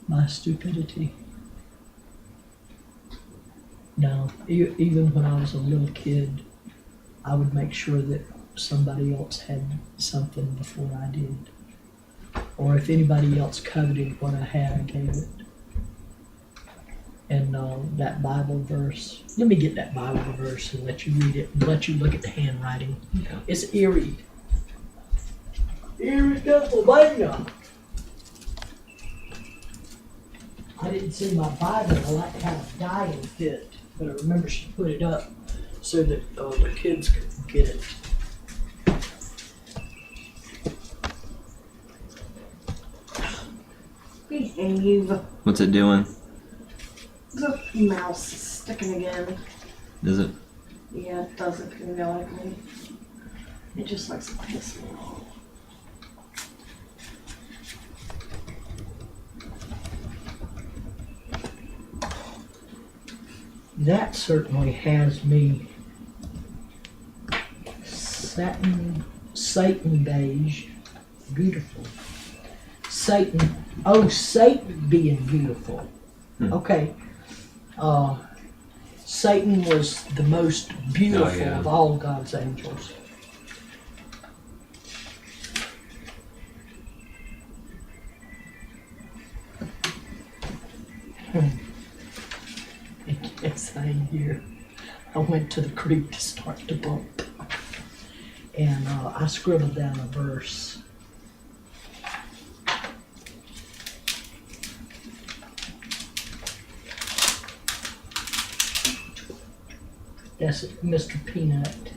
My stupidity. No, even when I was a little kid, I would make sure that somebody else had something before I did. Or if anybody else coveted what I had, I gave it. And that Bible verse, let me get that Bible verse and let you read it and let you look at the handwriting. Yeah. It's eerie. Eerie, Pennsylvania. I didn't see my Bible. I like to have a dying fit, but I remember she put it up so that the kids could get it. Behave. What's it doing? The mouse is sticking again. Is it? Yeah, it does it periodically. It just likes to piss me off. That certainly has me Satan beige, beautiful. Satan being beautiful. Okay. Satan was the most beautiful of all God's angels. Yes, I hear. I went to the creek to start the boat, and I scribbled down a verse. That's Mr. Peanut.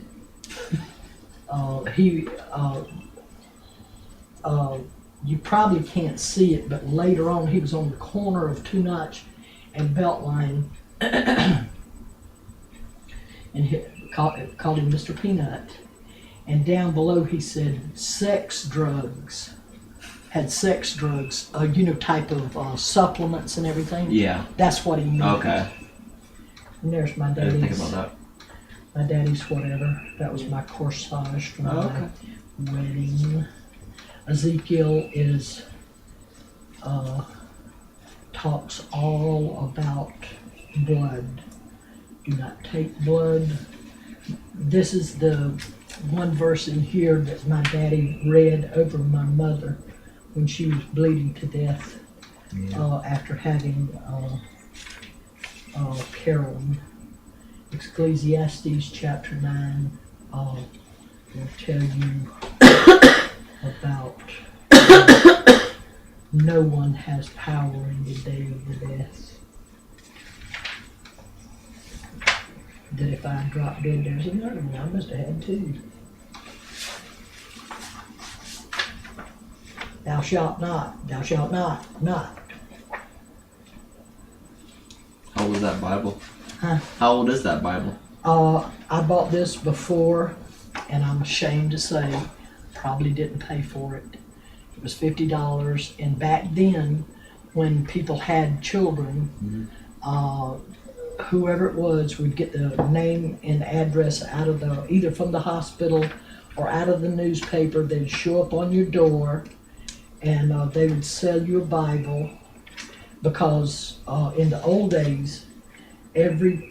You probably can't see it, but later on he was on the corner of Two Notch and Beltline, and he called him Mr. Peanut. And down below he said sex drugs. Had sex drugs, type of supplements and everything. Yeah. That's what he meant. Okay. And there's my I didn't think daddy's. about My daddy's whatever. That was my corsage for my wedding. Ezekiel is talks all about blood. Do not take blood. This is the one verse in here that my daddy read over my mother when she was bleeding to death after having Carolyn. Ecclesiastes chapter 9 will tell you about no one has power in the day of the death. That if I drop dead, there's another one. I must have had two. Thou shalt not, thou shalt not. How old is that Bible? Huh? How old is that Bible? I bought this before, and I'm ashamed to say, probably didn't pay for it. It was $50, and back then, when people had children, whoever it was would get the name and address out of either from the hospital or out of the newspaper. They'd show up on your door, and they would sell you a Bible, because in the old days,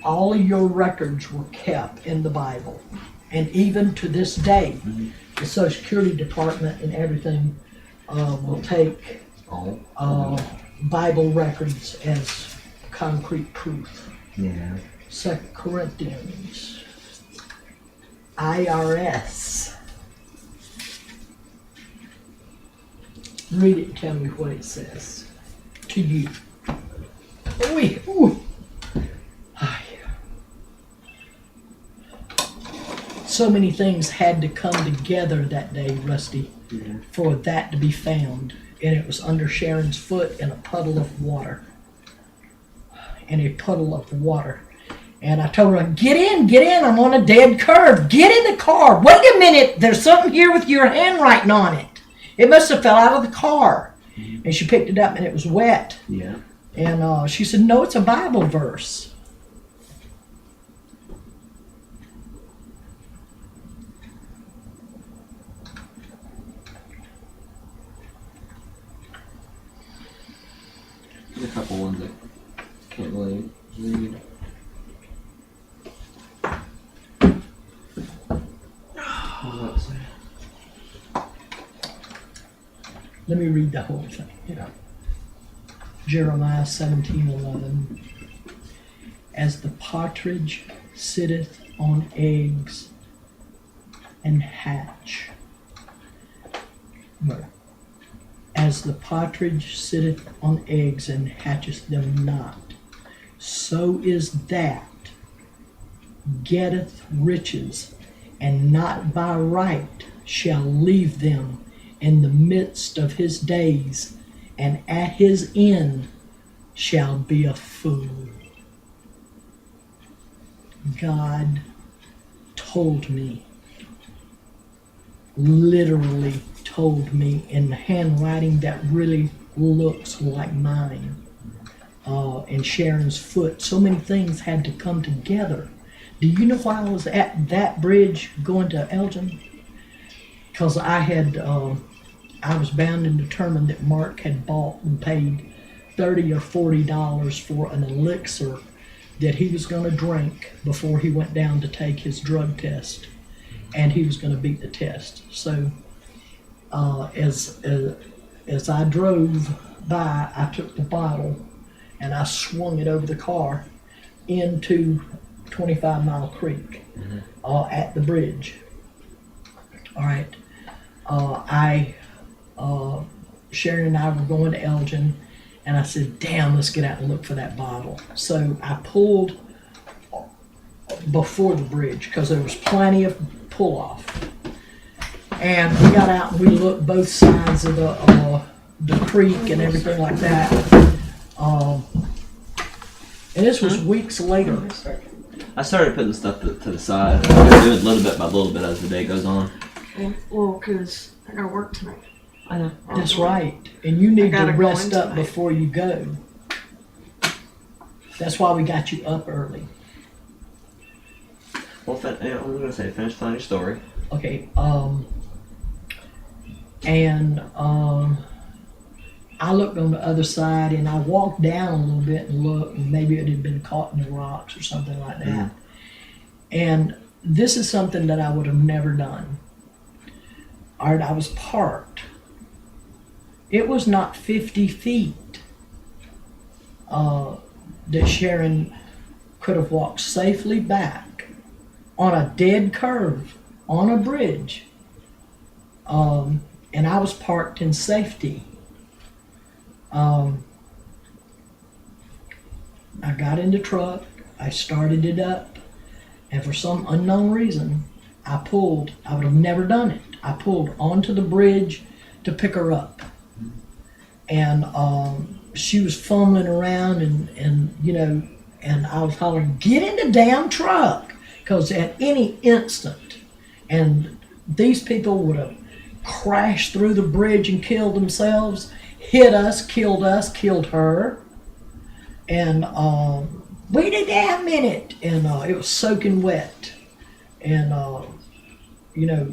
all of your records were kept in the Bible. And even to this day, the Social Security Department and everything will take Bible records as concrete proof. Yeah. 2 Corinthians, IRS. Read it and tell me what it says to you. Ooh. So many things had to come together that day, Rusty, for that to be found. And it was under Sharon's foot in a puddle of water. And I told her, get in, I'm on a dead curve. Get in the car. Wait a minute, there's something here with your handwriting on it. It must have fell out of the car. And she picked it up and it was wet. Yeah. And she said, no, it's a Bible verse. a couple ones I can't really read. What does that say? Let me read the whole thing. Yeah. Jeremiah 17:11. As the partridge sitteth on eggs and hatch. Well, as the partridge sitteth on eggs and hatcheth them not, so is that getteth riches, and not by right shall leave them in the midst of his days, and at his end shall be a fool. God told me, literally told me in handwriting that really looks like mine, and Sharon's foot. So many things had to come together. Do you know why I was at that bridge going to Elgin? Because I was bound and determined that Mark had bought and paid $30 or $40 for an elixir that he was going to drink before he went down to take his drug test, and he was going to beat the test. So as I drove by, I took the bottle and I swung it over the car into 25 Mile Creek at the bridge. All right. Sharon and I were going to Elgin, and I said, damn, let's get out and look for that bottle. So I pulled before the bridge because there was plenty of pull off. And we got out and we looked both sides of the creek and everything like that. And this was weeks later. I started putting stuff to the side. I'm doing little bit by little bit as the day goes on. Okay. Well, because I gotta work tonight. I know. That's right. And you need to gotta go rest in up tonight. before you go. That's why we got you up early. Well, I was gonna say, finish telling your story. Okay, I looked on the other side and I walked down a little bit and looked, and maybe it had been caught in the rocks or something like that. And this is something that I would have never done. All right, I was parked. It was not 50 feet that Sharon could have walked safely back on a dead curve on a bridge. And I was parked in safety. I got in the truck, I started it up, and for some unknown reason, I pulled. I would have never done it. I pulled onto the bridge to pick her up. And she was fumbling around and I was hollering, get in the damn truck! Because at any instant, and these people would have crashed through the bridge and killed themselves, hit us, killed her, and wait a damn minute, and it was soaking wet, and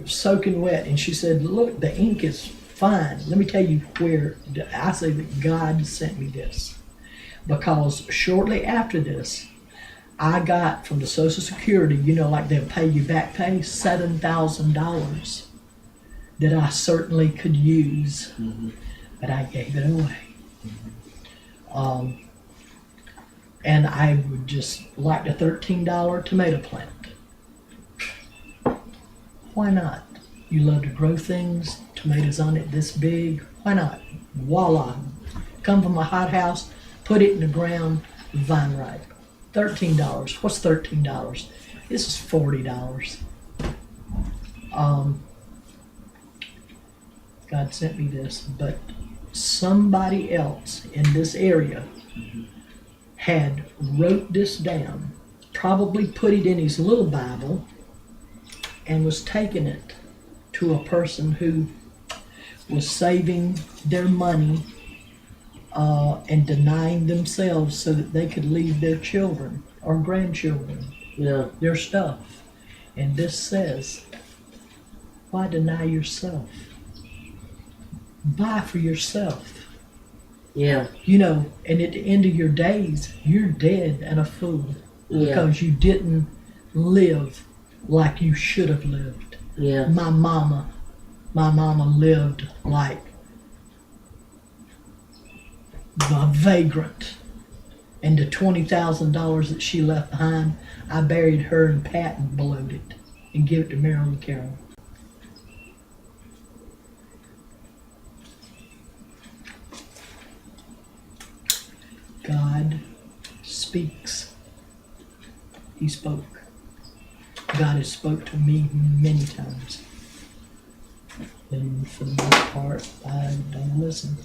soaking wet, and she said, look, the ink is fine. Let me tell you where I say that God sent me this, because shortly after this, I got from the Social Security, like they'll pay you back pay, $7,000 that I certainly could use, but I gave it away. And I would just like the $13 tomato plant. Why not? You love to grow things, tomatoes on it this big, why not? Voila, come from a hothouse, put it in the ground, vine ripe. $13. What's $13? This is $40. God sent me this, but somebody else in this area had wrote this down, probably put it in his little Bible, and was taking it to a person who was saving their money and denying themselves so that they could leave their children or grandchildren their stuff. And this says, why deny yourself? Buy for yourself. Yeah. You know, and at the end of your days, you're dead and a fool Yeah. because you didn't live like you should have lived. Yeah. My mama lived like a vagrant. And the $20,000 that she left behind, I buried her and Pat and blowed it and give it to Marilyn Carroll. God speaks. He spoke. God has spoke to me many times. And for the most part, I don't listen.